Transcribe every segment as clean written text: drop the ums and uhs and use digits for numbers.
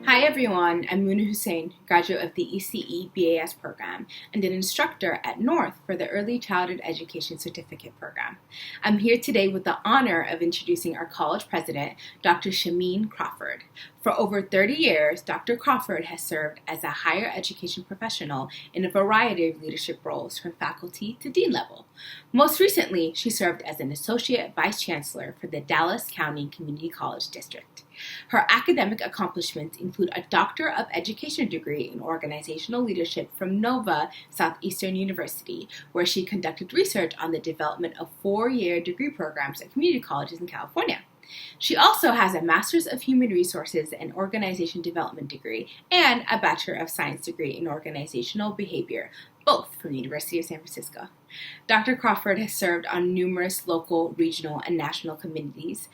Hi everyone, I'm Muna Hussein, graduate of the ECE BAS program and an instructor at North for the Early Childhood Education Certificate program. I'm here today with the honor of introducing our college president, Dr. Shameen Crawford. For over 30 years, Dr. Crawford has served as a higher education professional in a variety of leadership roles from faculty to dean level. Most recently, she served as an associate vice chancellor for the Dallas County Community College District. Her academic accomplishments include a Doctor of Education degree in organizational leadership from Nova Southeastern University, where she conducted research on the development of 4-year degree programs at community colleges in California. She also has a Master's of Human Resources and Organization Development degree and a Bachelor of Science degree in Organizational Behavior, both from the University of San Francisco. Dr. Crawford has served on numerous local, regional, and national committees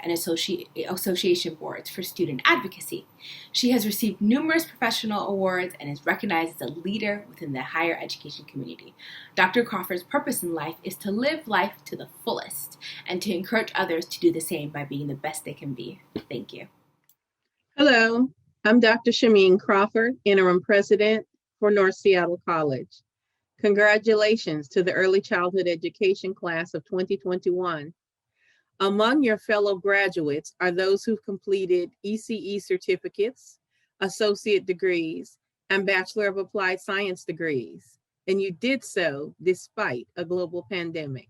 and association boards for student advocacy. She has received numerous professional awards and is recognized as a leader within the higher education community. Dr. Crawford's purpose in life is to live life to the fullest and to encourage others to do the same by being the best they can be. Thank you. Hello, I'm Dr. Shameen Crawford, Interim President for North Seattle College. Congratulations to the Early Childhood Education class of 2021. Among your fellow graduates are those who've completed ECE certificates, associate degrees, and Bachelor of Applied Science degrees, and you did so despite a global pandemic.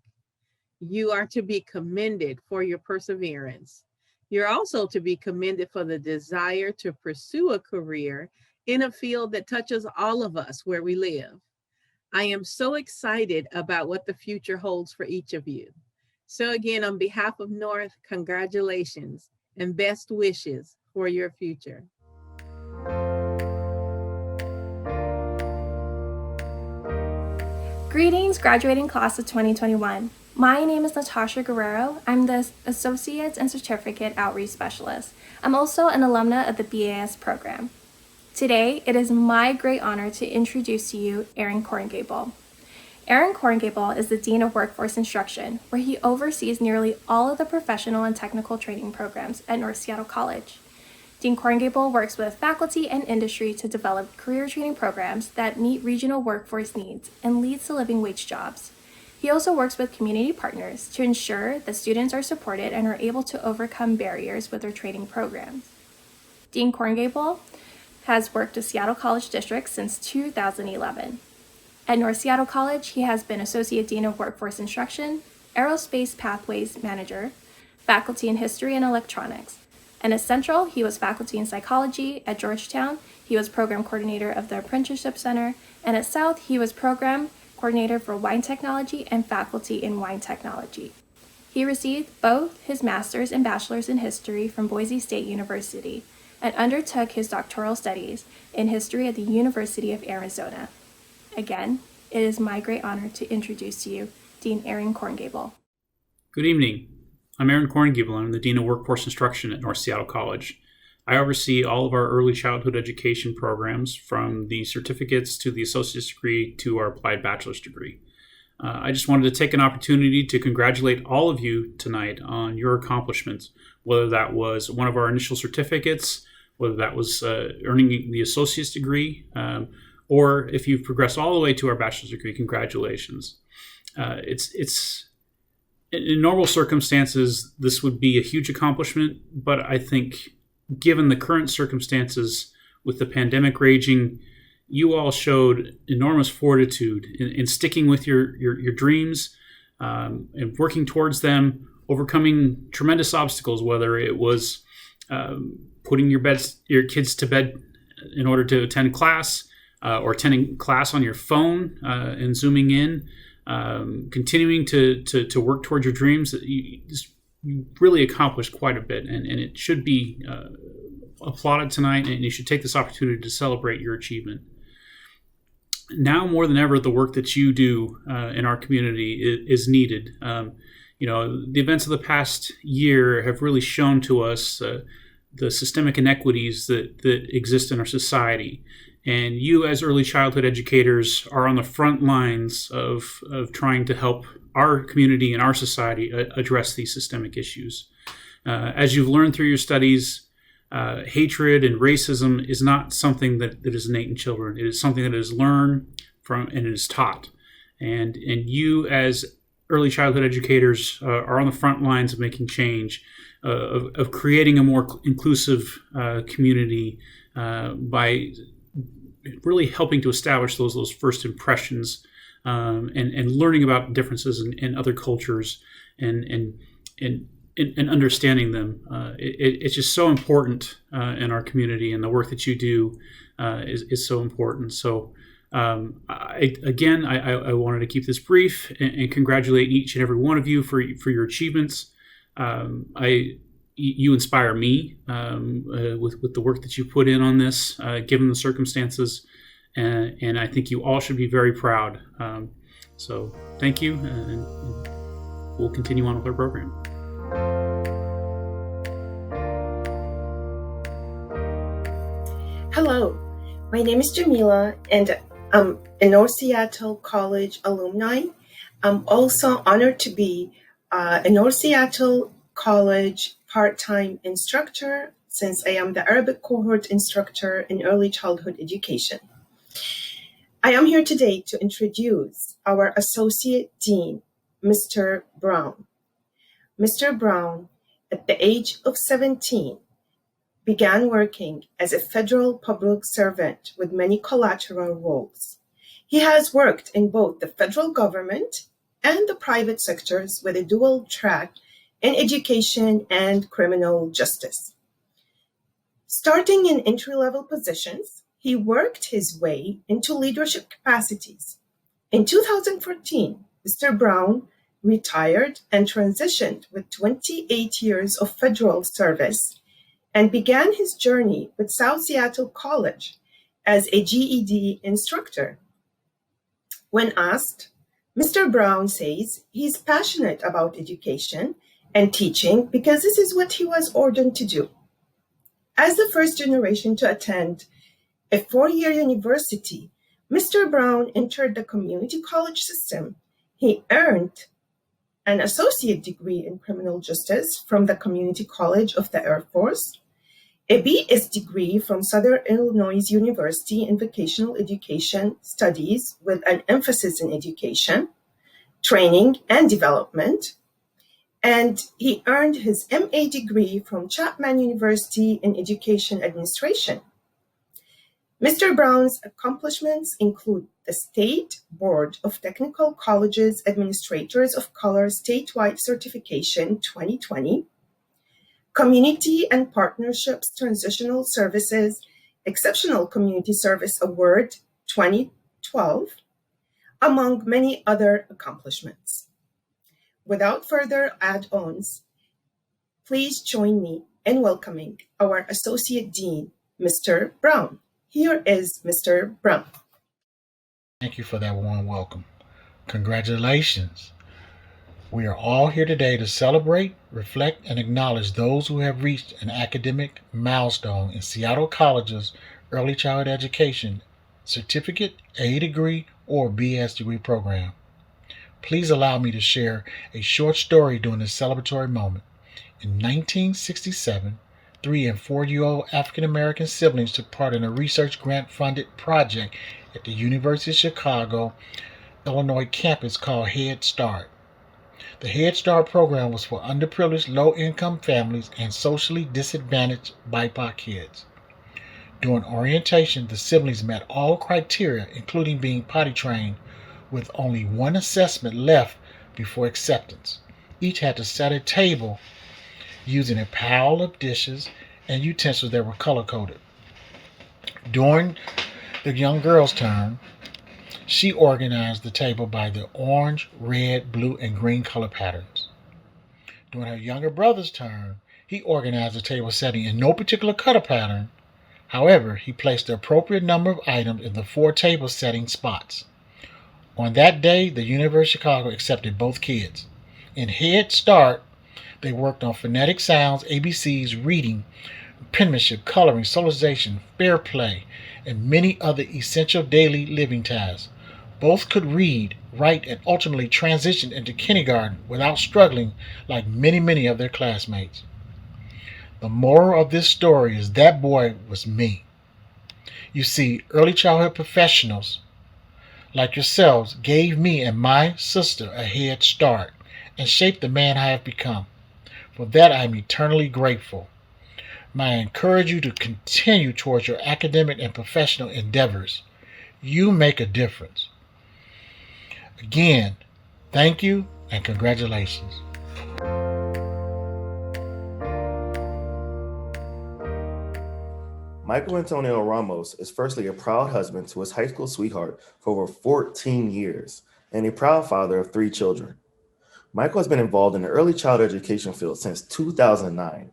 You are to be commended for your perseverance. You're also to be commended for the desire to pursue a career in a field that touches all of us where we live. I am so excited about what the future holds for each of you. So again, on behalf of North, congratulations and best wishes for your future. Greetings, graduating class of 2021. My name is Natasha Guerrero. I'm the Associates and Certificate Outreach Specialist. I'm also an alumna of the BAS program. Today, it is my great honor to introduce to you Aaron Korngable. Aaron Korngable is the Dean of Workforce Instruction, where he oversees nearly all of the professional and technical training programs at North Seattle College. Dean Korngable works with faculty and industry to develop career training programs that meet regional workforce needs and leads to living wage jobs. He also works with community partners to ensure that students are supported and are able to overcome barriers with their training programs. Dean Korngable has worked with Seattle College District since 2011. At North Seattle College, he has been Associate Dean of Workforce Instruction, Aerospace Pathways Manager, Faculty in History and Electronics. And at Central, he was Faculty in Psychology. At Georgetown, he was Program Coordinator of the Apprenticeship Center. And at South, he was Program Coordinator for Wine Technology and Faculty in Wine Technology. He received both his Master's and Bachelor's in History from Boise State University and undertook his doctoral studies in History at the University of Arizona. Again, it is my great honor to introduce to you Dean Aaron Korngable. Good evening. I'm Aaron Korngable. I'm the Dean of Workforce Instruction at North Seattle College. I oversee all of our early childhood education programs, from the certificates to the associate's degree to our applied bachelor's degree. I just wanted to take an opportunity to congratulate all of you tonight on your accomplishments, whether that was one of our initial certificates, whether that was earning the associate's degree, or if you've progressed all the way to our bachelor's degree, congratulations. It's in normal circumstances, this would be a huge accomplishment, but I think given the current circumstances with the pandemic raging, you all showed enormous fortitude in sticking with your dreams and working towards them, overcoming tremendous obstacles, whether it was putting your kids to bed in order to attend class, or attending class on your phone and zooming in, continuing to work towards your dreams. You really accomplished quite a bit, and it should be applauded tonight, and you should take this opportunity to celebrate your achievement. Now more than ever, the work that you do in our community is needed. The events of the past year have really shown to us the systemic inequities that exist in our society. And you, as early childhood educators, are on the front lines of trying to help our community and our society address these systemic issues. As you've learned through your studies, hatred and racism is not something that is innate in children. It is something that is learned from and it is taught. And you, as early childhood educators, are on the front lines of making change, of creating a more inclusive community by really helping to establish those first impressions, and learning about differences in other cultures, and understanding them. It's just so important in our community, and the work that you do is so important. So I wanted to keep this brief and congratulate each and every one of you for your achievements. You inspire me with the work that you put in on this, given the circumstances, and I think you all should be very proud. So thank you, and we'll continue on with our program. Hello, my name is Jamila, and I'm a North Seattle College alumni. I'm also honored to be a North Seattle College part-time instructor, since I am the Arabic cohort instructor in early childhood education. I am here today to introduce our Associate Dean, Mr. Brown. Mr. Brown, at the age of 17, began working as a federal public servant with many collateral roles. He has worked in both the federal government and the private sectors with a dual track in education and criminal justice. Starting in entry-level positions, he worked his way into leadership capacities. In 2014, Mr. Brown retired and transitioned with 28 years of federal service and began his journey with South Seattle College as a GED instructor. When asked, Mr. Brown says he's passionate about education and teaching because this is what he was ordained to do. As the first generation to attend a 4-year university, Mr. Brown entered the community college system. He earned an associate degree in criminal justice from the Community College of the Air Force, a BS degree from Southern Illinois University in vocational education studies with an emphasis in education, training, and development, and he earned his MA degree from Chapman University in education administration. Mr. Brown's accomplishments include the State Board of Technical Colleges Administrators of Color Statewide Certification 2020, Community and Partnerships Transitional Services Exceptional Community Service Award 2012, among many other accomplishments. Without further add-ons, please join me in welcoming our Associate Dean, Mr. Brown. Here is Mr. Brown. Thank you for that warm welcome. Congratulations. We are all here today to celebrate, reflect, and acknowledge those who have reached an academic milestone in Seattle College's early childhood education, certificate, A degree, or BS degree program. Please allow me to share a short story during this celebratory moment. In 1967, 3- and 4-year-old African-American siblings took part in a research grant-funded project at the University of Chicago, Illinois campus called Head Start. The Head Start program was for underprivileged low-income families and socially disadvantaged BIPOC kids. During orientation, the siblings met all criteria, including being potty trained, with only one assessment left before acceptance. Each had to set a table using a pile of dishes and utensils that were color-coded. During the young girl's turn, she organized the table by the orange, red, blue, and green color patterns. During her younger brother's turn, he organized the table setting in no particular color pattern. However, he placed the appropriate number of items in the 4 table setting spots. On that day, the University of Chicago accepted both kids. In Head Start, they worked on phonetic sounds, ABCs, reading, penmanship, coloring, socialization, fair play, and many other essential daily living tasks. Both could read, write, and ultimately transition into kindergarten without struggling like many of their classmates. The moral of this story is that boy was me. You see, early childhood professionals like yourselves gave me and my sister a head start and shaped the man I have become. For that I am eternally grateful. May I encourage you to continue towards your academic and professional endeavors. You make a difference. Again, thank you and congratulations. Michael Antonio Ramos is firstly a proud husband to his high school sweetheart for over 14 years and a proud father of 3 children. Michael has been involved in the early childhood education field since 2009.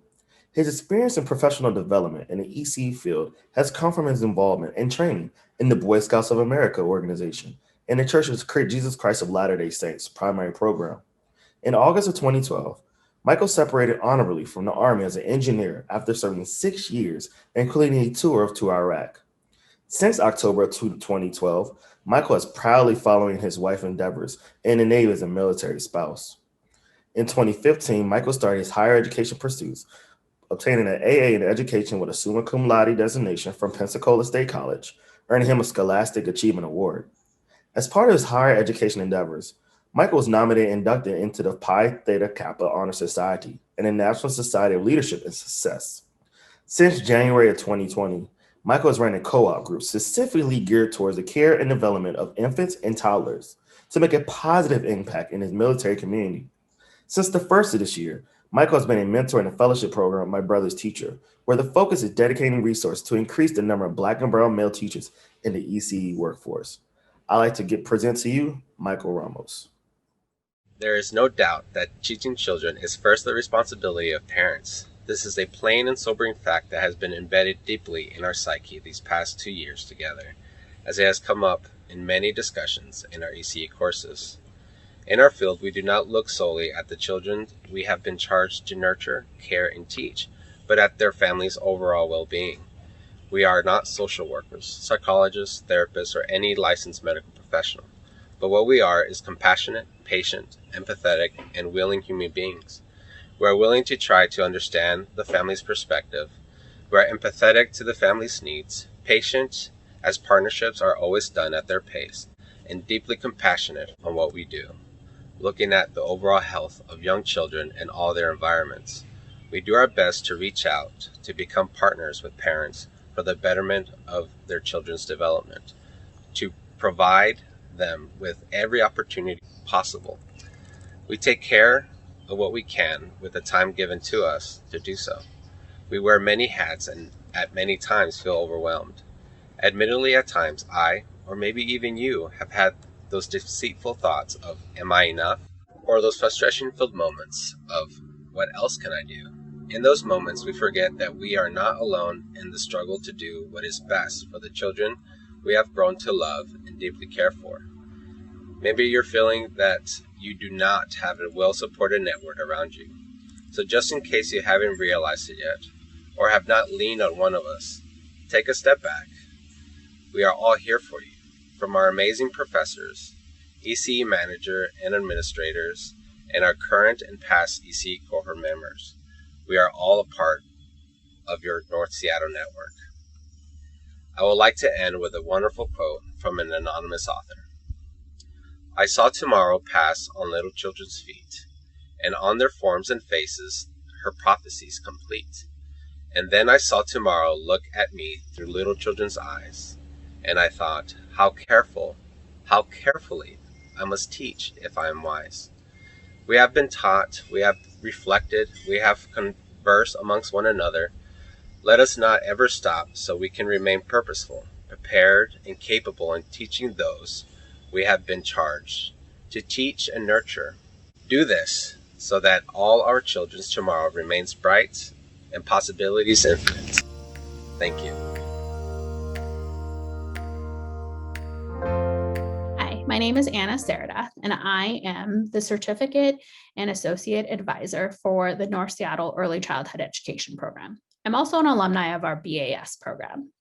His experience in professional development in the ECE field has come from his involvement and training in the Boy Scouts of America organization and the Church of Jesus Christ of Latter-day Saints primary program. In August of 2012, Michael separated honorably from the Army as an engineer after serving 6 years, including a tour to Iraq. Since October of 2012, Michael is proudly following his wife's endeavors in the Navy as a military spouse. In 2015, Michael started his higher education pursuits, obtaining an AA in education with a summa cum laude designation from Pensacola State College, earning him a Scholastic Achievement Award. As part of his higher education endeavors, Michael was nominated and inducted into the Pi Theta Kappa Honor Society and the National Society of Leadership and Success. Since January of 2020, Michael has run a co-op group specifically geared towards the care and development of infants and toddlers to make a positive impact in his military community. Since the first of this year, Michael has been a mentor in a fellowship program, My Brother's Teacher, where the focus is dedicating resources to increase the number of Black and brown male teachers in the ECE workforce. I'd like to present to you Michael Ramos. There is no doubt that teaching children is first the responsibility of parents. This is a plain and sobering fact that has been embedded deeply in our psyche these past 2 years together, as it has come up in many discussions in our ECE courses. In our field, we do not look solely at the children we have been charged to nurture, care, and teach, but at their families' overall well-being. We are not social workers, psychologists, therapists, or any licensed medical professional, but what we are is compassionate, patient, empathetic, and willing human beings. We are willing to try to understand the family's perspective. We are empathetic to the family's needs, patient, as partnerships are always done at their pace, and deeply compassionate on what we do, looking at the overall health of young children and all their environments. We do our best to reach out, to become partners with parents for the betterment of their children's development, to provide them with every opportunity possible. We take care of what we can with the time given to us to do so. We wear many hats and at many times feel overwhelmed. Admittedly, at times I, or maybe even you, have had those deceitful thoughts of, am I enough? Or those frustration-filled moments of, what else can I do? In those moments, we forget that we are not alone in the struggle to do what is best for the children we have grown to love and deeply care for. Maybe you're feeling that you do not have a well-supported network around you. So just in case you haven't realized it yet, or have not leaned on one of us, take a step back. We are all here for you, from our amazing professors, ECE manager and administrators, and our current and past ECE cohort members. We are all a part of your North Seattle network. I would like to end with a wonderful quote from an anonymous author. I saw tomorrow pass on little children's feet, and on their forms and faces her prophecies complete. And then I saw tomorrow look at me through little children's eyes, and I thought, how carefully I must teach if I am wise. We have been taught, we have reflected, we have conversed amongst one another. Let us not ever stop so we can remain purposeful, prepared, and capable in teaching those we have been charged to teach and nurture. Do this so that all our children's tomorrow remains bright and possibilities infinite. Thank you. Hi, my name is Anna Saradath, and I am the Certificate and Associate Advisor for the North Seattle Early Childhood Education Program. I'm also an alumni of our BAS program.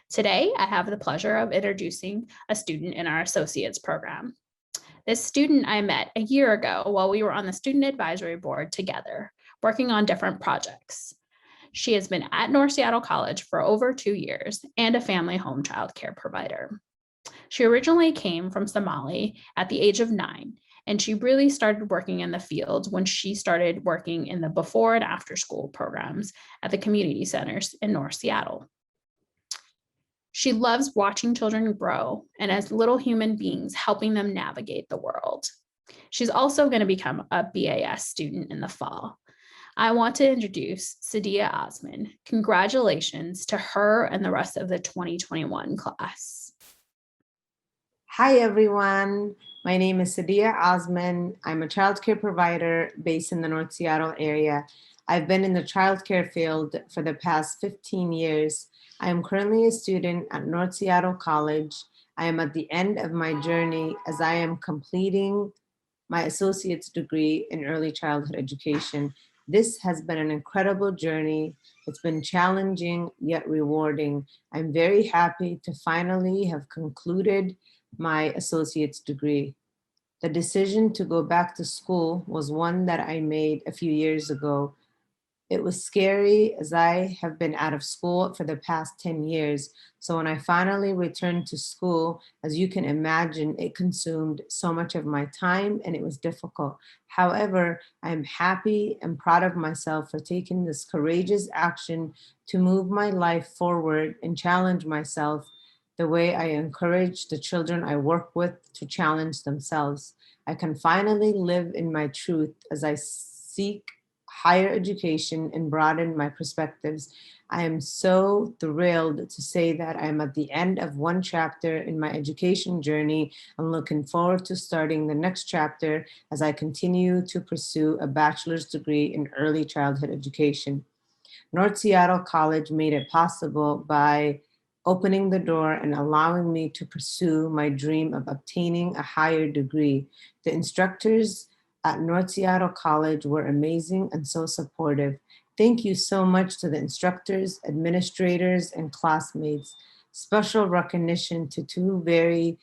Today, I have the pleasure of introducing a student in our associates program. This student I met a year ago while we were on the student advisory board together, working on different projects. She has been at North Seattle College for over 2 years and a family home child care provider. She originally came from Somali at the age of 9, and she really started working in the field when she started working in the before and after school programs at the community centers in North Seattle. She loves watching children grow and as little human beings, helping them navigate the world. She's also going to become a BAS student in the fall. I want to introduce Sadia Osman. Congratulations to her and the rest of the 2021 class. Hi, everyone. My name is Sadia Osman. I'm a childcare provider based in the North Seattle area. I've been in the childcare field for the past 15 years. I am currently a student at North Seattle College. I am at the end of my journey as I am completing my associate's degree in early childhood education. This has been an incredible journey. It's been challenging yet rewarding. I'm very happy to finally have concluded my associate's degree. The decision to go back to school was one that I made a few years ago. It was scary as I have been out of school for the past 10 years. So when I finally returned to school, as you can imagine, it consumed so much of my time and it was difficult. However, I'm happy and proud of myself for taking this courageous action to move my life forward and challenge myself the way I encourage the children I work with to challenge themselves. I can finally live in my truth as I seek higher education and broaden my perspectives. I am so thrilled to say that I'm at the end of one chapter in my education journey. I'm looking forward to starting the next chapter as I continue to pursue a bachelor's degree in early childhood education. North Seattle College made it possible by opening the door and allowing me to pursue my dream of obtaining a higher degree. The instructors at North Seattle College were amazing and so supportive. Thank you so much to the instructors, administrators, and classmates. Special recognition to two very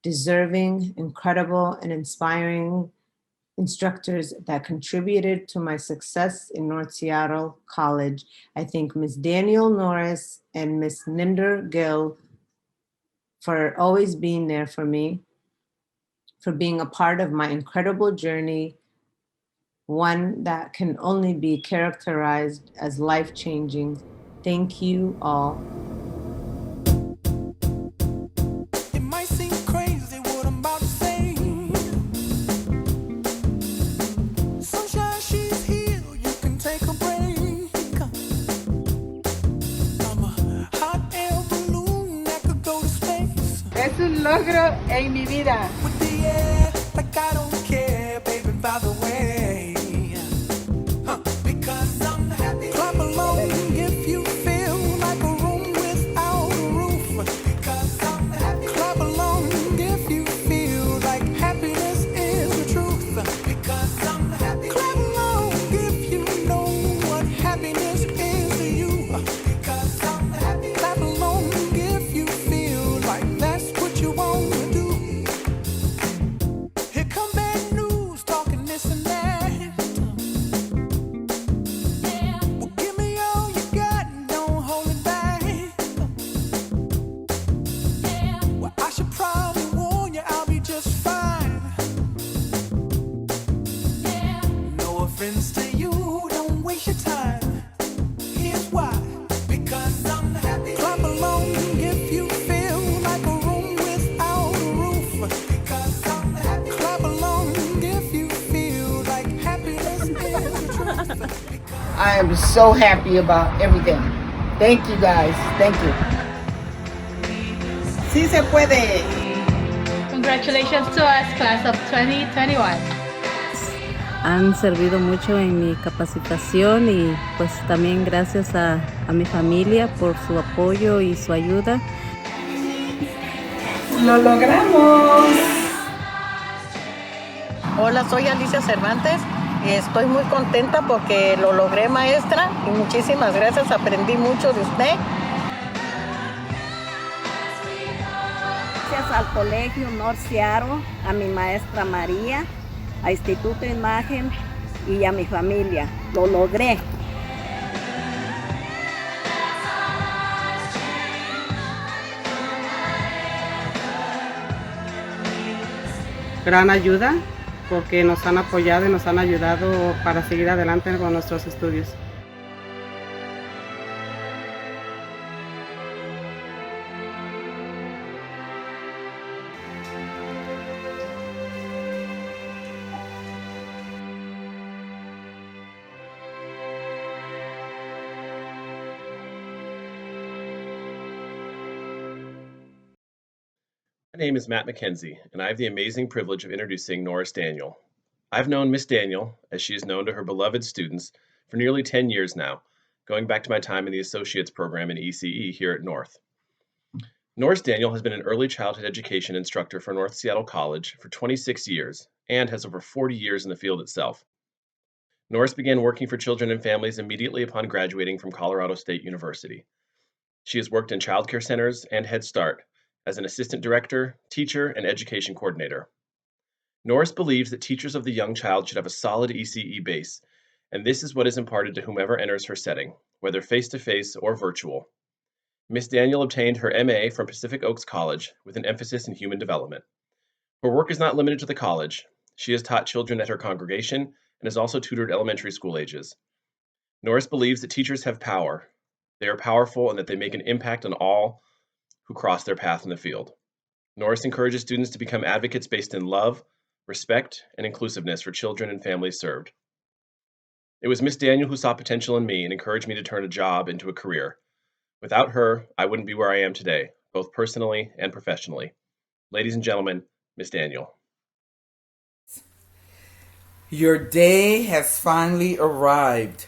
deserving, incredible, and inspiring instructors that contributed to my success in North Seattle College. I thank Ms. Daniel Norris and Ms. Ninder Gill for always being there for me, for being a part of my incredible journey, one that can only be characterized as life-changing. Thank you all. It might seem crazy what I'm about to say. Sunshine, she's here, you can take a break. I'm a hot air balloon that could go to space. Es un logro en mi vida. With the air, like I don't care, baby, by the way. Because I'm happy. Clap along if you feel like a room without a roof. Because I'm happy. Clap along if you feel like happiness is the truth. Because I'm happy. Clap along if you know what happiness is to you. Because I'm happy. Clap along if you feel like that's what you want to do. Here come bad news, talking this and that. Well, give me all you got and don't hold it back. Well, I should probably warn you, I'll be just fine. No offense to you, don't waste your time. Here's why. Because I'm happy. Clap along if you feel like a room without a roof. Because I'm happy. Clap along if you feel like happiness is the truth. I am so happy about everything. Thank you guys. Thank you. Sí se puede. Congratulations to us, class of 2021. Han servido mucho en mi capacitación y pues también gracias a mi familia por su apoyo y su ayuda. ¡Lo logramos! Hola, soy Alicia Cervantes Estoy muy contenta porque lo logré, maestra, y muchísimas gracias, aprendí mucho de usted. Gracias al Colegio North Seattle, a mi maestra María, a Instituto Imagen y a mi familia. Lo logré. Gran ayuda porque nos han apoyado y nos han ayudado para seguir adelante con nuestros estudios. My name is Matt McKenzie, and I have the amazing privilege of introducing Norris Daniel. I've known Miss Daniel, as she is known to her beloved students, for nearly 10 years now, going back to my time in the Associates program in ECE here at North. Norris Daniel has been an early childhood education instructor for North Seattle College for 26 years and has over 40 years in the field itself. Norris began working for children and families immediately upon graduating from Colorado State University. She has worked in child care centers and Head Start as an assistant director, teacher, and education coordinator. Norris believes that teachers of the young child should have a solid ECE base, and this is what is imparted to whomever enters her setting, whether face-to-face or virtual. Miss Daniel obtained her MA from Pacific Oaks College with an emphasis in human development. Her work is not limited to the college. She has taught children at her congregation and has also tutored elementary school ages. Norris believes that teachers have power. They are powerful and that they make an impact on all who cross their path in the field. Norris encourages students to become advocates based in love, respect, and inclusiveness for children and families served. It was Miss Daniel who saw potential in me and encouraged me to turn a job into a career. Without her, I wouldn't be where I am today, both personally and professionally. Ladies and gentlemen, Miss Daniel. Your day has finally arrived.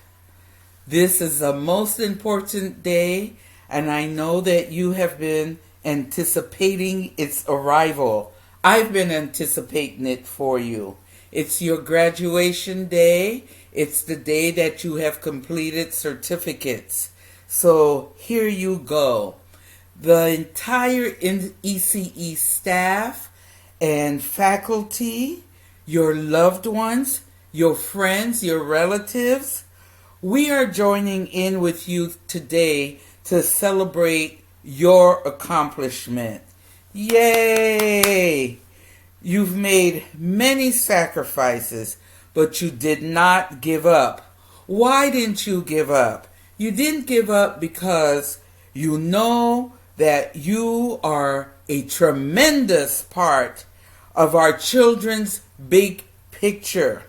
This is the most important day, and I know that you have been anticipating its arrival. I've been anticipating it for you. It's your graduation day. It's the day that you have completed certificates. So here you go. The entire ECE staff and faculty, your loved ones, your friends, your relatives, we are joining in with you today to celebrate your accomplishment. Yay! You've made many sacrifices, but you did not give up. Why didn't you give up? You didn't give up because you know that you are a tremendous part of our children's big picture.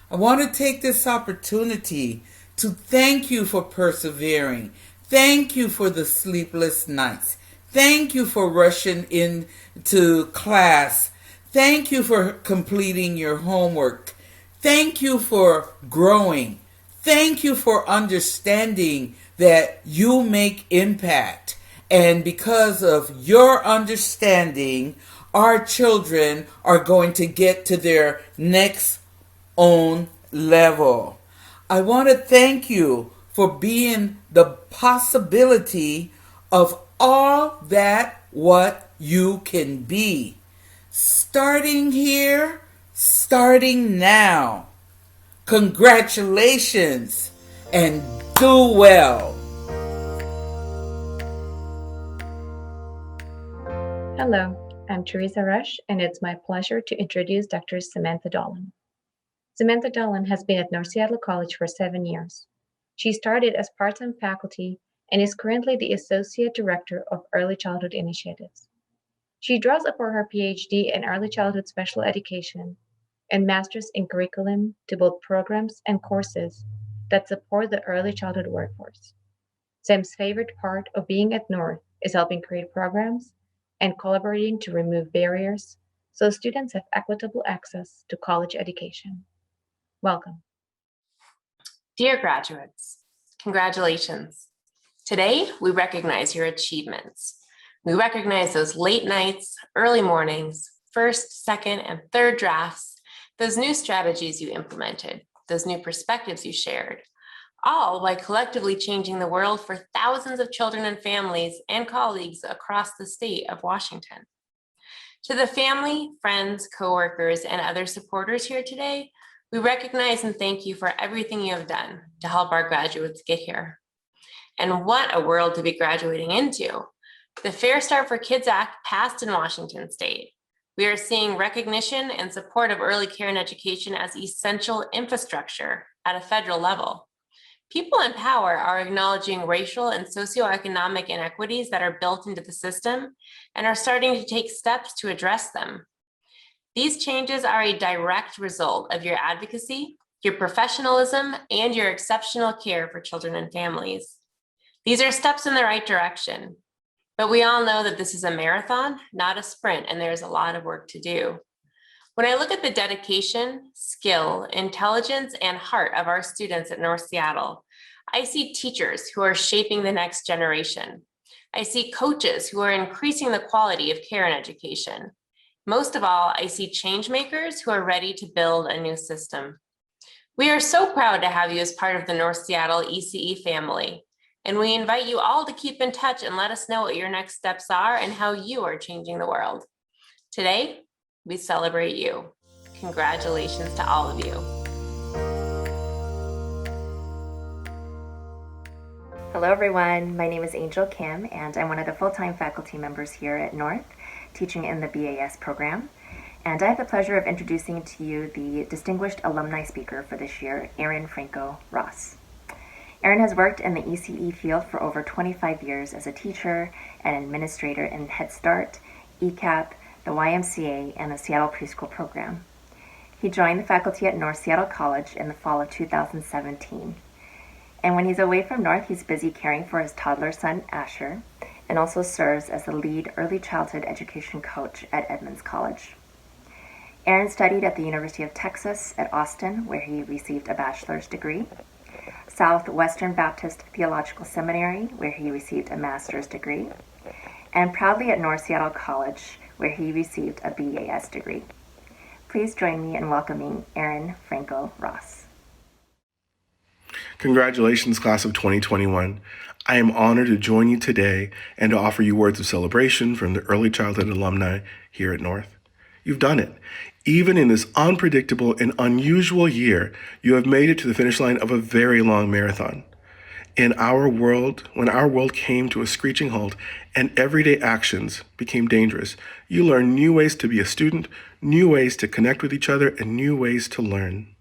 I want to take this opportunity to thank you for persevering. Thank you for the sleepless nights. Thank you for rushing into class. Thank you for completing your homework. Thank you for growing. Thank you for understanding that you make impact. And because of your understanding, our children are going to get to their next own level. I want to thank you for being the possibility of all that what you can be. Starting here, starting now. Congratulations and do well. Hello, I'm Teresa Rush, and it's my pleasure to introduce Dr. Samantha Dolan. Samantha Dolan has been at North Seattle College for 7 years. She started as part-time faculty and is currently the Associate Director of Early Childhood Initiatives. She draws upon her PhD in Early Childhood Special Education and Master's in Curriculum to build programs and courses that support the early childhood workforce. Sam's favorite part of being at North is helping create programs and collaborating to remove barriers so students have equitable access to college education. Welcome. Dear graduates, congratulations. Today, we recognize your achievements. We recognize those late nights, early mornings, first, second, and third drafts, those new strategies you implemented, those new perspectives you shared, all by collectively changing the world for thousands of children and families and colleagues across the state of Washington. To the family, friends, coworkers, and other supporters here today, we recognize and thank you for everything you have done to help our graduates get here. And what a world to be graduating into. The Fair Start for Kids Act passed in Washington state. We are seeing recognition and support of early care and education as essential infrastructure at a federal level. People in power are acknowledging racial and socioeconomic inequities that are built into the system and are starting to take steps to address them. These changes are a direct result of your advocacy, your professionalism, and your exceptional care for children and families. These are steps in the right direction, but we all know that this is a marathon, not a sprint, and there's a lot of work to do. When I look at the dedication, skill, intelligence, and heart of our students at North Seattle, I see teachers who are shaping the next generation. I see coaches who are increasing the quality of care and education. Most of all, I see change makers who are ready to build a new system. We are so proud to have you as part of the North Seattle ECE family, and we invite you all to keep in touch and let us know what your next steps are and how you are changing the world. Today, we celebrate you. Congratulations to all of you. Hello everyone, my name is Angel Kim and I'm one of the full-time faculty members here at North, teaching in the BAS program. And I have the pleasure of introducing to you the distinguished alumni speaker for this year, Erin Franco-Ross. Erin has worked in the ECE field for over 25 years as a teacher and administrator in Head Start, ECAP, the YMCA, and the Seattle Preschool Program. He joined the faculty at North Seattle College in the fall of 2017. And when he's away from North, he's busy caring for his toddler son, Asher, and also serves as the lead early childhood education coach at Edmonds College. Erin studied at the University of Texas at Austin, where he received a bachelor's degree, Southwestern Baptist Theological Seminary, where he received a master's degree, and proudly at North Seattle College, where he received a BAS degree. Please join me in welcoming Erin Franco-Ross. Congratulations, class of 2021. I am honored to join you today and to offer you words of celebration from the early childhood alumni here at North. You've done it. Even in this unpredictable and unusual year, you have made it to the finish line of a very long marathon. When our world came to a screeching halt and everyday actions became dangerous, you learned new ways to be a student, new ways to connect with each other, and new ways to learn.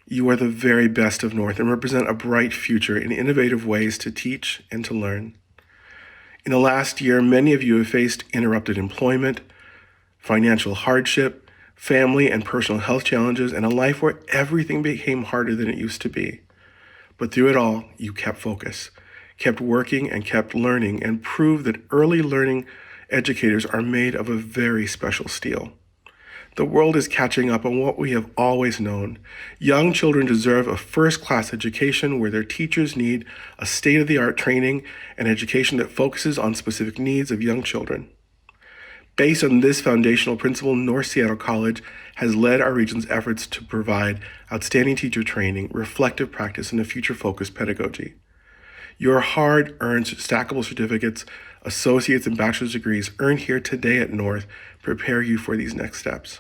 You are the very best of North and represent a bright future in innovative ways to teach and to learn. In the last year, many of you have faced interrupted employment, financial hardship, family and personal health challenges, and a life where everything became harder than it used to be. But through it all, you kept focus, kept working, and kept learning, and proved that early learning educators are made of a very special steel. The world is catching up on what we have always known. Young children deserve a first-class education where their teachers need a state-of-the-art training and education that focuses on specific needs of young children. Based on this foundational principle, North Seattle College has led our region's efforts to provide outstanding teacher training, reflective practice, and a future-focused pedagogy. Your hard-earned stackable certificates, associate's and bachelor's degrees earned here today at North prepare you for these next steps.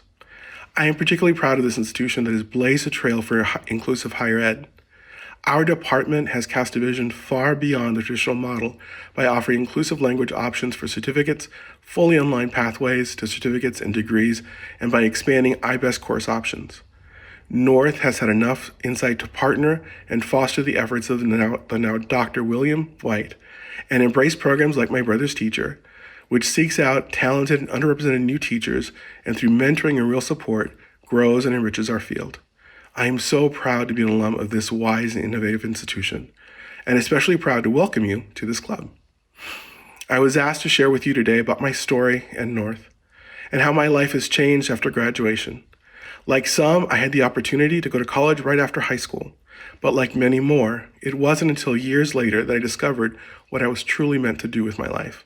I am particularly proud of this institution that has blazed a trail for inclusive higher ed. Our department has cast a vision far beyond the traditional model by offering inclusive language options for certificates, fully online pathways to certificates and degrees, and by expanding IBEST course options. North has had enough insight to partner and foster the efforts of the now Dr. William White and embrace programs like My Brother's Teacher, which seeks out talented and underrepresented new teachers and through mentoring and real support grows and enriches our field. I am so proud to be an alum of this wise and innovative institution, and especially proud to welcome you to this club. I was asked to share with you today about my story at North and how my life has changed after graduation. Like some, I had the opportunity to go to college right after high school, but like many more, it wasn't until years later that I discovered what I was truly meant to do with my life.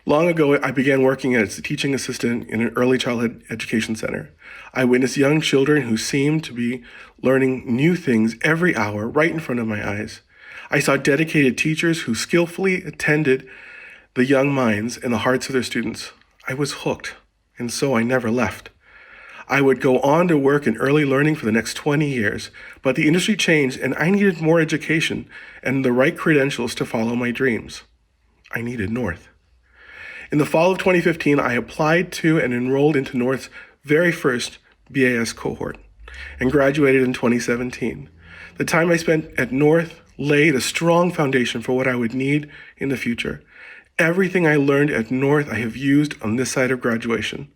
Long ago, I began working as a teaching assistant in an early childhood education center. I witnessed young children who seemed to be learning new things every hour right in front of my eyes. I saw dedicated teachers who skillfully attended the young minds and the hearts of their students. I was hooked, and so I never left. I would go on to work in early learning for the next 20 years, but the industry changed and I needed more education and the right credentials to follow my dreams. I needed North. In the fall of 2015, I applied to and enrolled into North's very first BAS cohort and graduated in 2017. The time I spent at North laid a strong foundation for what I would need in the future. Everything I learned at North I have used on this side of graduation.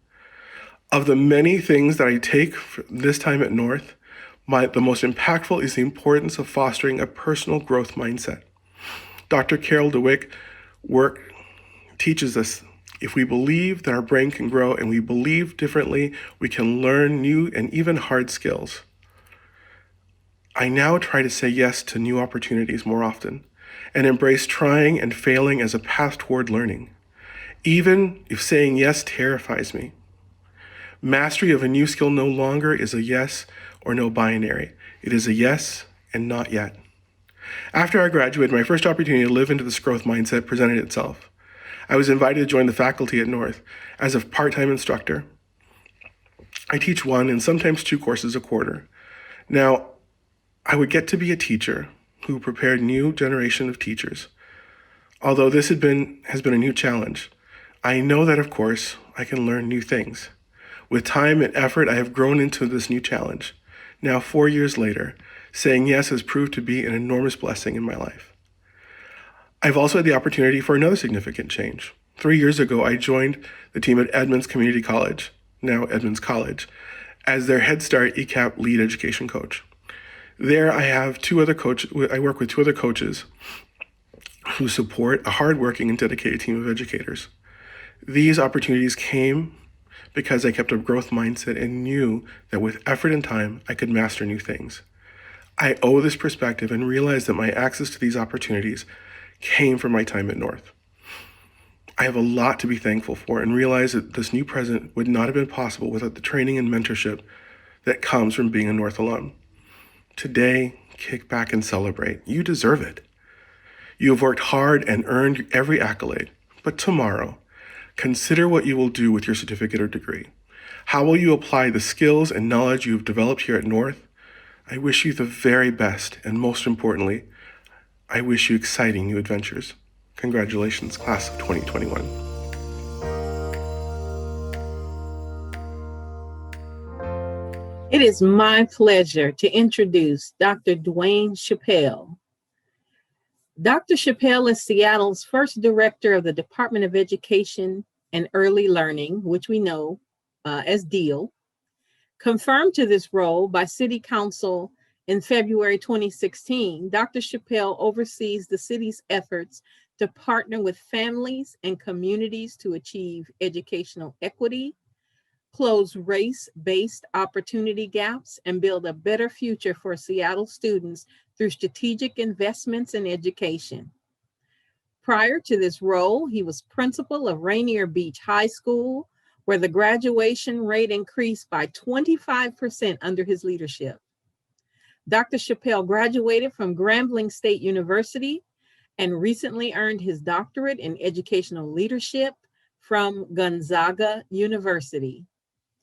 Of the many things that I take this time at North, the most impactful is the importance of fostering a personal growth mindset. Dr. Carol DeWick work teaches us if we believe that our brain can grow and we believe differently, we can learn new and even hard skills. I now try to say yes to new opportunities more often and embrace trying and failing as a path toward learning, even if saying yes terrifies me. Mastery of a new skill no longer is a yes or no binary. It is a yes and not yet. After I graduated, my first opportunity to live into this growth mindset presented itself. I was invited to join the faculty at North as a part-time instructor. I teach 1 and sometimes 2 courses a quarter. Now, I would get to be a teacher who prepared a new generation of teachers. Although this has been a new challenge, I know that, of course, I can learn new things. With time and effort, I have grown into this new challenge. Now, 4 years later, saying yes has proved to be an enormous blessing in my life. I've also had the opportunity for another significant change. 3 years ago, I joined the team at Edmonds Community College, now Edmonds College, as their Head Start ECAP lead education coach. There, I work with 2 other coaches who support a hardworking and dedicated team of educators. These opportunities came because I kept a growth mindset and knew that with effort and time, I could master new things. I owe this perspective and realize that my access to these opportunities came from my time at North. I have a lot to be thankful for and realize that this new present would not have been possible without the training and mentorship that comes from being a North alum. Today, kick back and celebrate. You deserve it. You have worked hard and earned every accolade, but tomorrow, consider what you will do with your certificate or degree. How will you apply the skills and knowledge you have developed here at North? I wish you the very best, and most importantly, I wish you exciting new adventures. Congratulations, class of 2021. It is my pleasure to introduce Dr. Dwayne Chappelle. Dr. Chappelle is Seattle's first director of the Department of Education and Early Learning, which we know as DEAL, confirmed to this role by City Council in February 2016. Dr. Chappelle oversees the city's efforts to partner with families and communities to achieve educational equity, close race-based opportunity gaps, and build a better future for Seattle students through strategic investments in education. Prior to this role, he was principal of Rainier Beach High School, where the graduation rate increased by 25% under his leadership. Dr. Chappelle graduated from Grambling State University and recently earned his doctorate in educational leadership from Gonzaga University.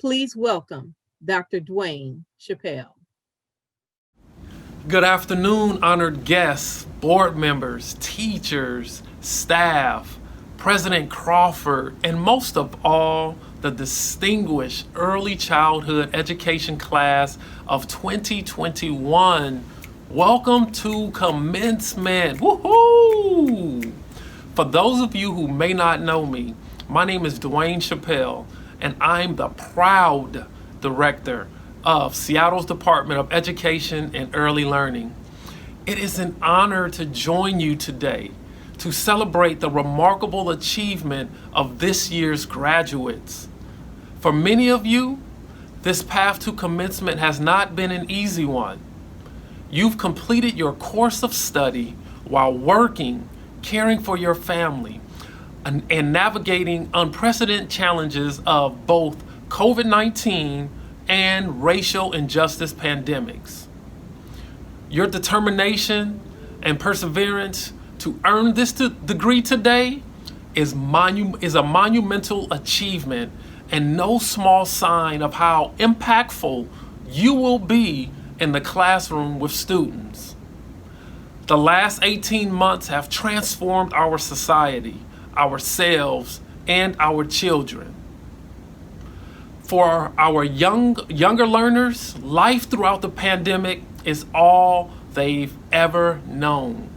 Please welcome Dr. Dwayne Chappelle. Good afternoon, honored guests, board members, teachers, staff, President Crawford, and most of all, the distinguished early childhood education class of 2021. Welcome to commencement. Woohoo! For those of you who may not know me, my name is Dwayne Chappelle, and I'm the proud director of Seattle's Department of Education and Early Learning. It is an honor to join you today to celebrate the remarkable achievement of this year's graduates. For many of you, this path to commencement has not been an easy one. You've completed your course of study while working, caring for your family, and navigating unprecedented challenges of both COVID-19 and racial injustice pandemics. Your determination and perseverance to earn this degree today is a monumental achievement and no small sign of how impactful you will be in the classroom with students. The last 18 months have transformed our society, ourselves, and our children. For our younger learners, life throughout the pandemic is all they've ever known.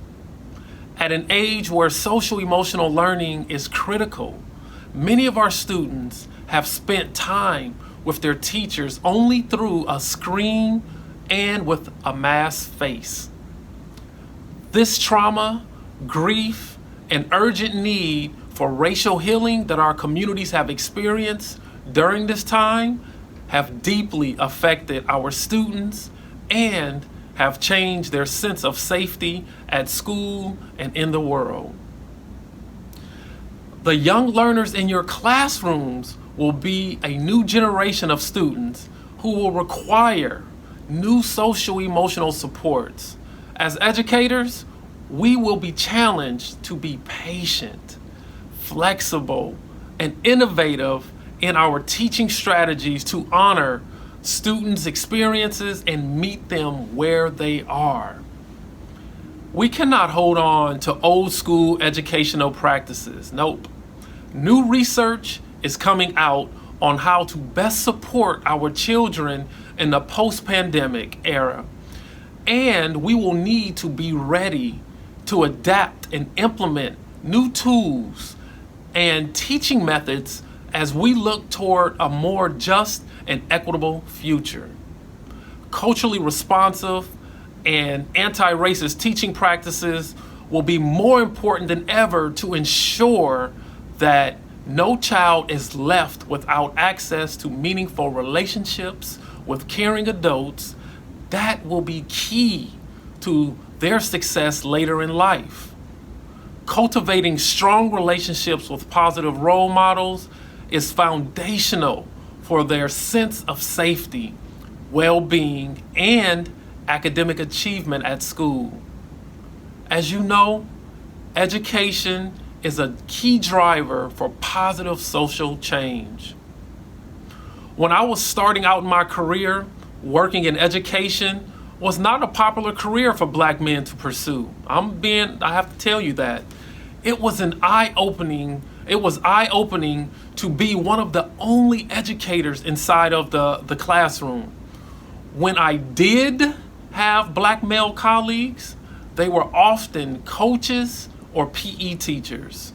At an age where social emotional learning is critical, many of our students have spent time with their teachers only through a screen and with a masked face. This trauma, grief, and urgent need for racial healing that our communities have experienced during this time have deeply affected our students and have changed their sense of safety at school and in the world. The young learners in your classrooms will be a new generation of students who will require new social emotional supports. As educators, we will be challenged to be patient, flexible, and innovative in our teaching strategies to honor students' experiences and meet them where they are. We cannot hold on to old school educational practices. Nope. New research is coming out on how to best support our children in the post-pandemic era. And we will need to be ready to adapt and implement new tools and teaching methods as we look toward a more just and equitable future. Culturally responsive and anti-racist teaching practices will be more important than ever to ensure that no child is left without access to meaningful relationships with caring adults. That will be key to their success later in life. Cultivating strong relationships with positive role models is foundational for their sense of safety, well-being, and academic achievement at school. As you know, education is a key driver for positive social change. When I was starting out in my career, working in education was not a popular career for Black men to pursue. I have to tell you that. It was eye-opening to be one of the only educators inside of the classroom. When I did have Black male colleagues, they were often coaches or PE teachers.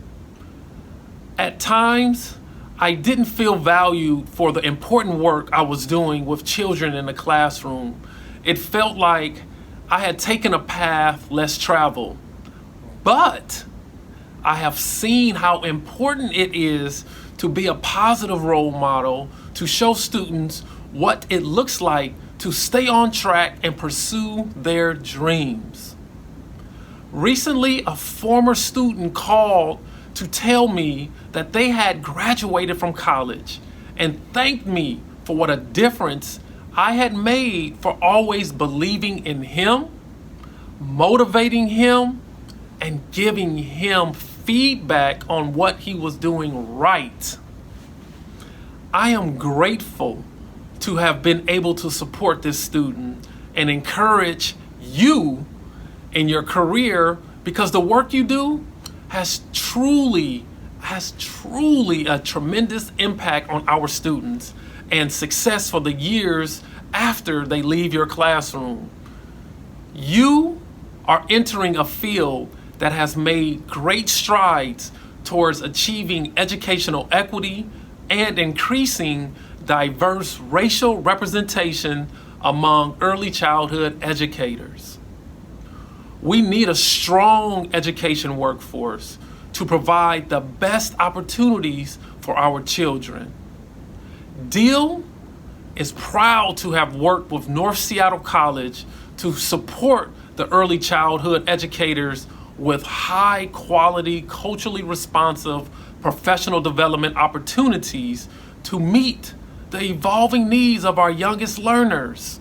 At times, I didn't feel valued for the important work I was doing with children in the classroom. It felt like I had taken a path less traveled. But I have seen how important it is to be a positive role model, to show students what it looks like to stay on track and pursue their dreams. Recently, a former student called to tell me that they had graduated from college and thanked me for what a difference I had made for always believing in him, motivating him, and giving him feedback on what he was doing right. I am grateful to have been able to support this student and encourage you in your career, because the work you do has truly a tremendous impact on our students and success for the years after they leave your classroom. You are entering a field that has made great strides towards achieving educational equity and increasing diverse racial representation among early childhood educators. We need a strong education workforce to provide the best opportunities for our children. Deal is proud to have worked with North Seattle College to support the early childhood educators with high quality, culturally responsive professional development opportunities to meet the evolving needs of our youngest learners.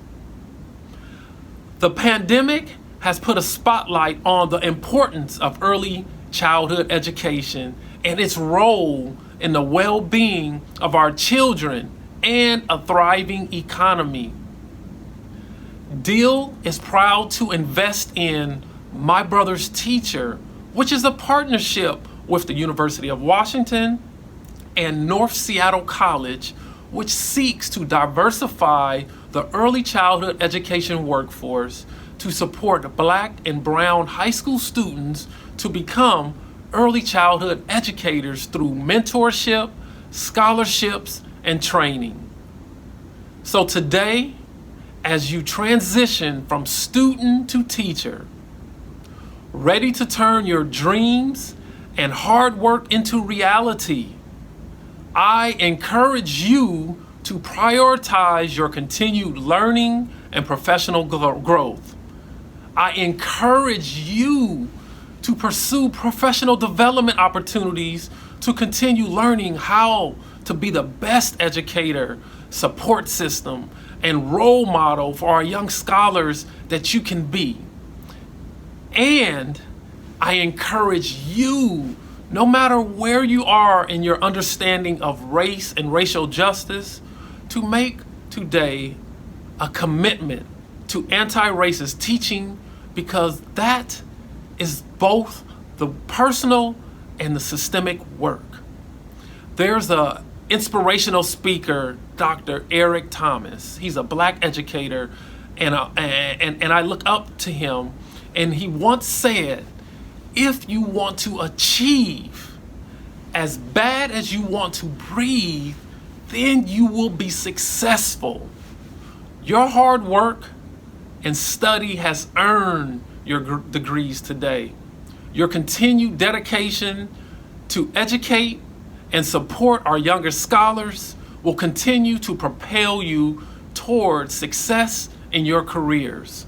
The pandemic has put a spotlight on the importance of early childhood education and its role in the well-being of our children and a thriving economy. Deal is proud to invest in My Brother's Teacher, which is a partnership with the University of Washington and North Seattle College, which seeks to diversify the early childhood education workforce to support Black and Brown high school students to become early childhood educators through mentorship, scholarships, and training. So today, as you transition from student to teacher, ready to turn your dreams and hard work into reality, I encourage you to prioritize your continued learning and professional growth. I encourage you to pursue professional development opportunities to continue learning how to be the best educator, support system, and role model for our young scholars that you can be. And I encourage you, no matter where you are in your understanding of race and racial justice, to make today a commitment to anti-racist teaching, because that is both the personal and the systemic work. There's a inspirational speaker, Dr. Eric Thomas. He's a Black educator, and I look up to him. And he once said, if you want to achieve as bad as you want to breathe, then you will be successful. Your hard work and study has earned your degrees today. Your continued dedication to educate and support our younger scholars will continue to propel you toward success in your careers.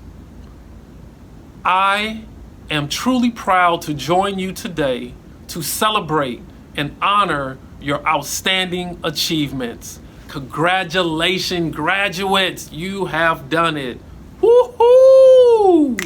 I am truly proud to join you today to celebrate and honor your outstanding achievements. Congratulations, graduates, you have done it. Woo-hoo!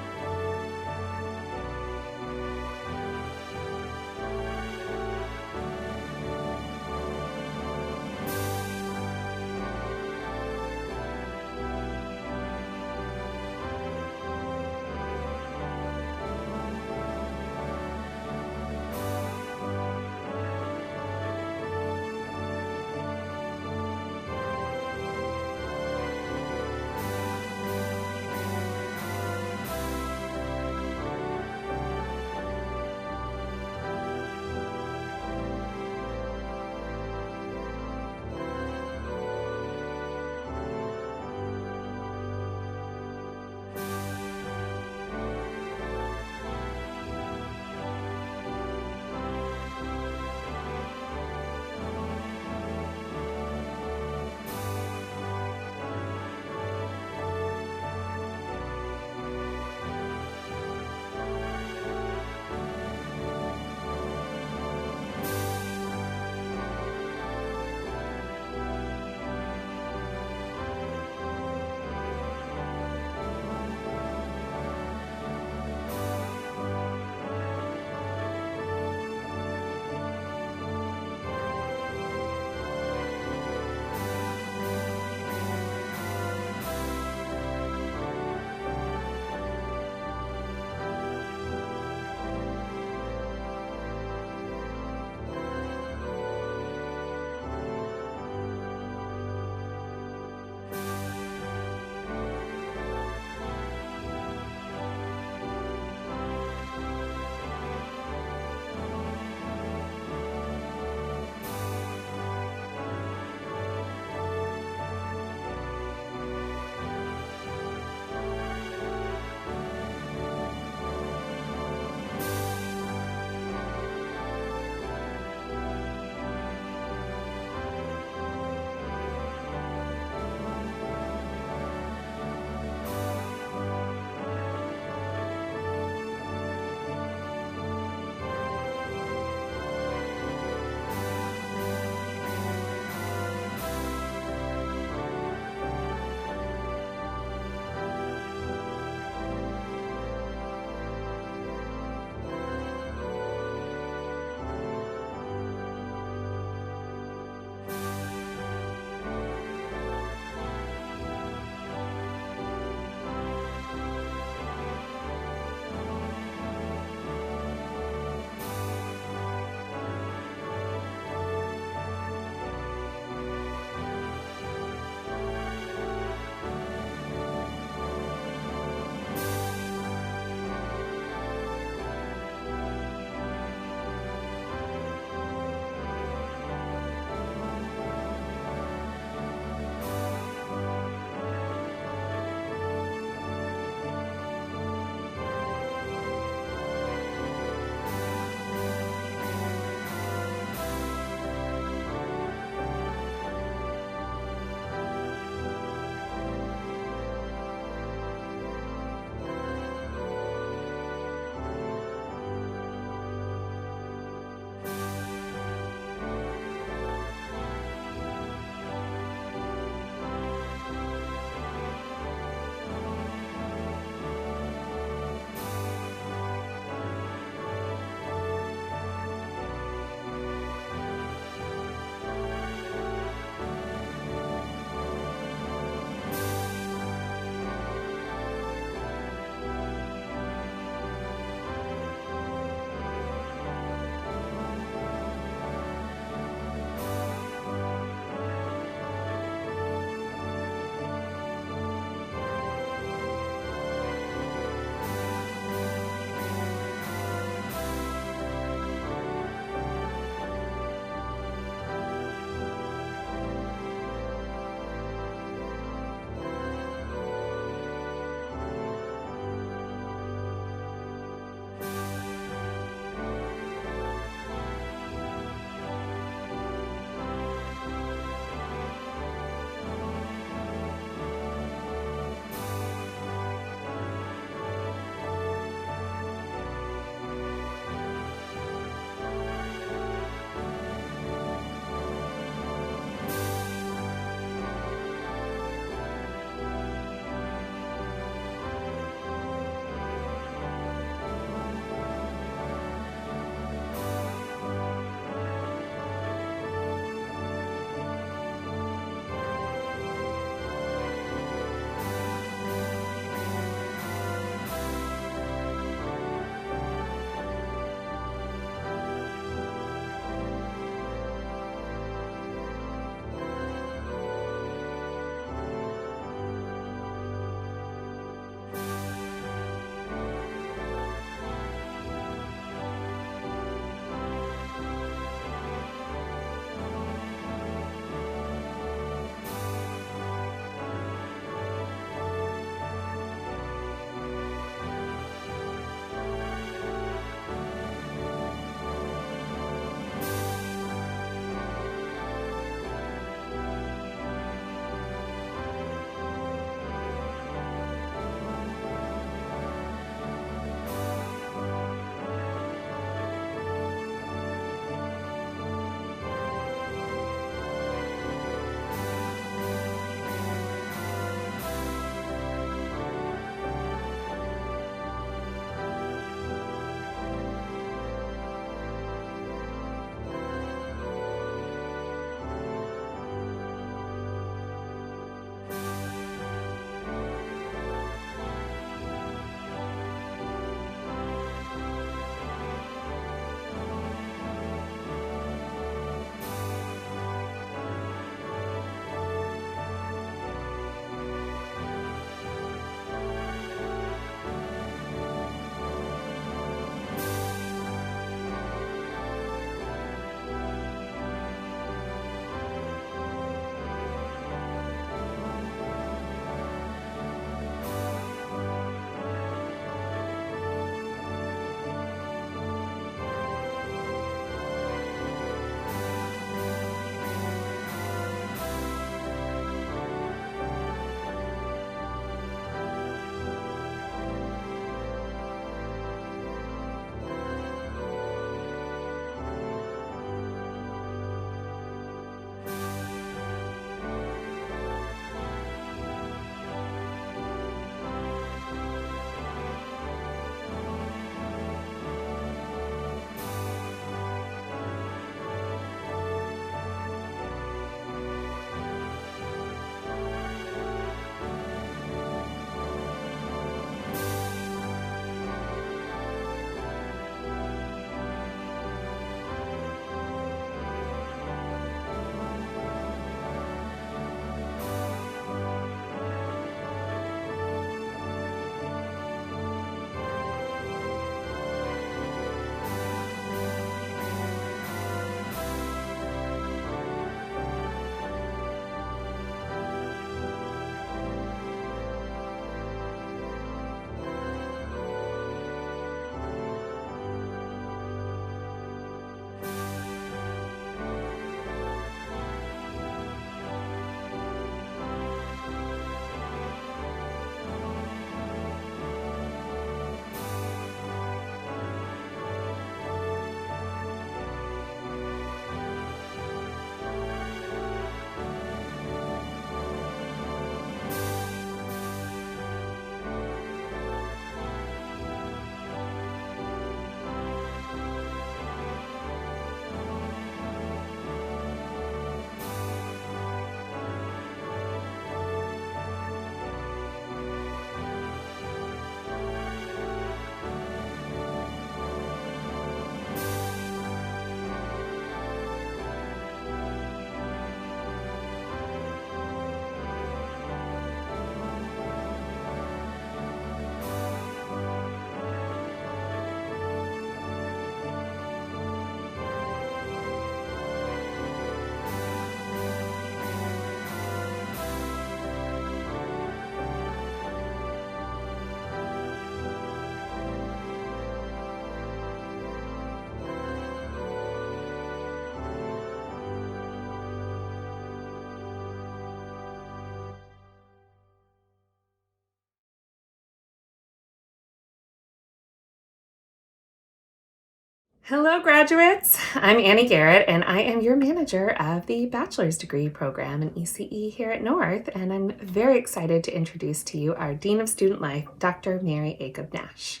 Hello, graduates. I'm Annie Garrett, and I am your manager of the bachelor's degree program in ECE here at North, and I'm very excited to introduce to you our Dean of Student Life, Dr. Mary Acup-Nash.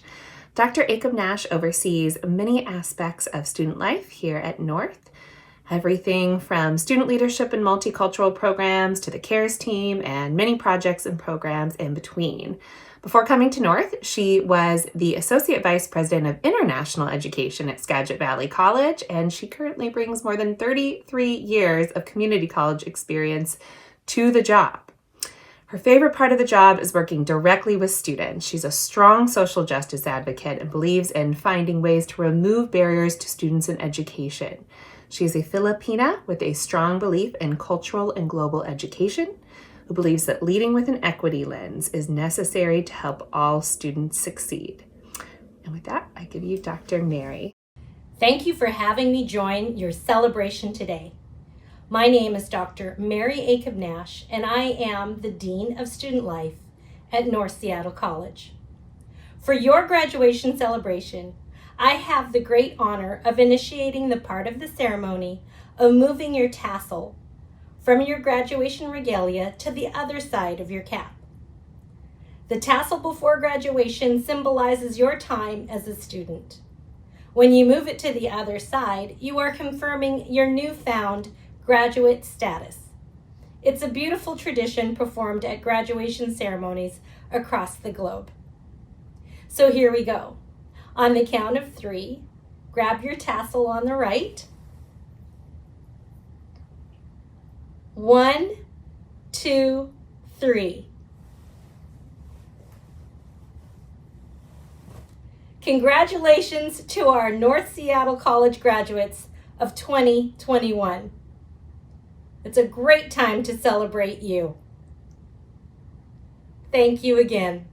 Dr. Acup-Nash oversees many aspects of student life here at North, everything from student leadership and multicultural programs to the CARES team and many projects and programs in between. Before coming to North, she was the Associate Vice President of International Education at Skagit Valley College, and she currently brings more than 33 years of community college experience to the job. Her favorite part of the job is working directly with students. She's a strong social justice advocate and believes in finding ways to remove barriers to students in education. She's a Filipina with a strong belief in cultural and global education, who believes that leading with an equity lens is necessary to help all students succeed. And with that, I give you Dr. Mary. Thank you for having me join your celebration today. My name is Dr. Mary Acup-Nash, and I am the Dean of Student Life at North Seattle College. For your graduation celebration, I have the great honor of initiating the part of the ceremony of moving your tassel from your graduation regalia to the other side of your cap. The tassel before graduation symbolizes your time as a student. When you move it to the other side, you are confirming your newfound graduate status. It's a beautiful tradition performed at graduation ceremonies across the globe. So here we go. On the count of 3, grab your tassel on the right. 1, 2, 3. Congratulations to our North Seattle College graduates of 2021. It's a great time to celebrate you. Thank you again.